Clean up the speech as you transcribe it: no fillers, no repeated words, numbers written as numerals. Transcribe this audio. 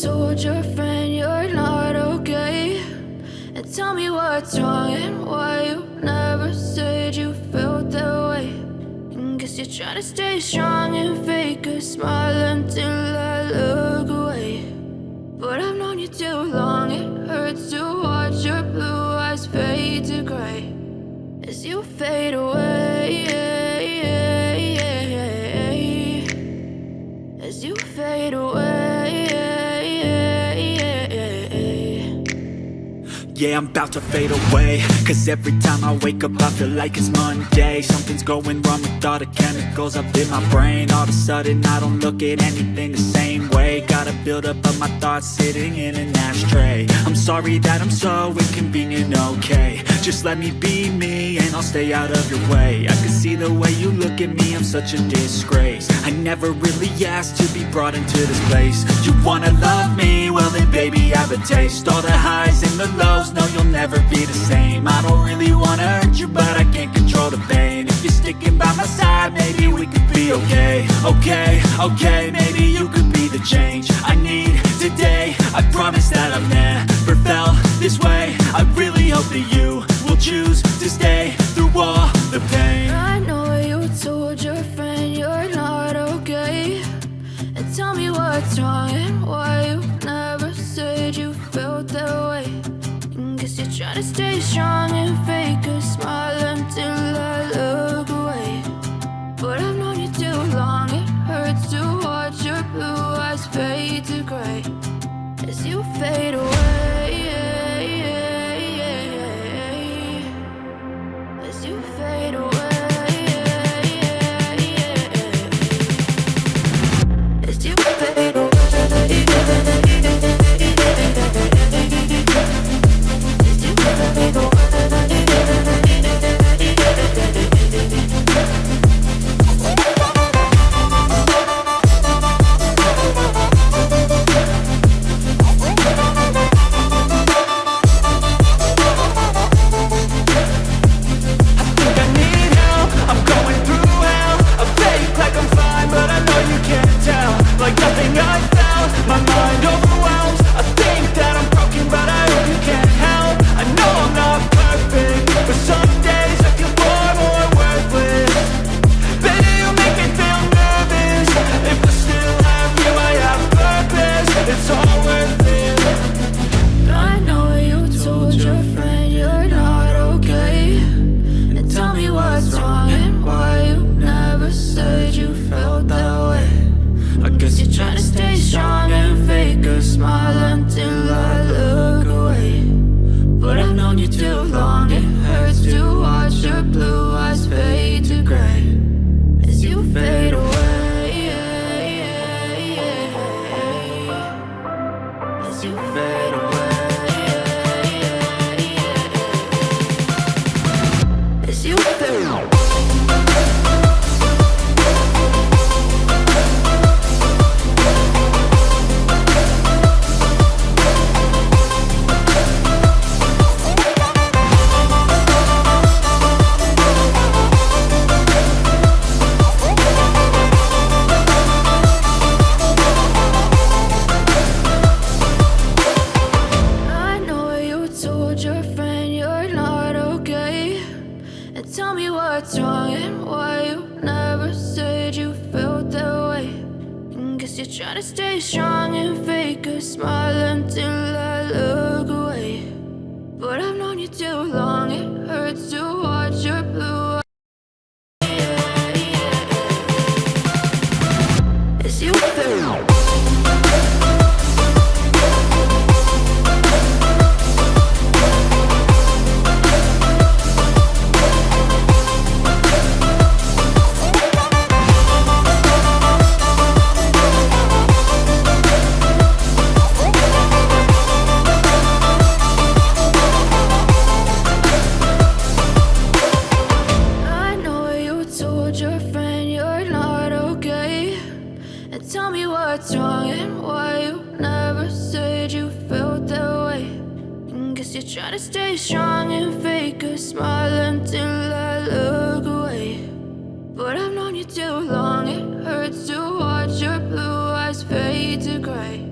told your friend you're not okay? And tell me what's wrong and why you never said you felt that way. And guess you're trying to stay strong and fake a smile until I look away. But I've known you too long, it hurts to watch your blue eyes fade to gray as you fade away, as you fade away. Yeah, I'm about to fade away, cause every time I wake up I feel like it's Monday. Something's going wrong with all the chemicals up in my brain. All of a sudden I don't look at anything the same way. Got a buildup of my thoughts sitting in an ashtray. I'm sorry that I'm so inconvenient, okay? Just let me be me and I'll stay out of your way. I can see the way you look at me, I'm such a disgrace. I never really asked to be brought into this place. You wanna love me? Well then baby have a taste. All the highs and the lows, no you'll never be the same. I don't really wanna hurt you but I can't control the pain. If you're sticking by my side maybe we could be okay. Okay, maybe you could be the change I need today. I promise that I've never felt this way. I really hope that you will choose to stay through all the pain. I know you told your friend you're not okay. And tell me what's wrong and why you never said you felt that way. And guess you're trying to stay strong and fake a smile until I look away. But I've known you too long, it hurts to watch your blue eyes fade to gray as you fade away, as you fade away, as you fade away. Try to stay strong and fake a smile until I look away. But I've known you too long, it hurts to watch your blue eyes fade to gray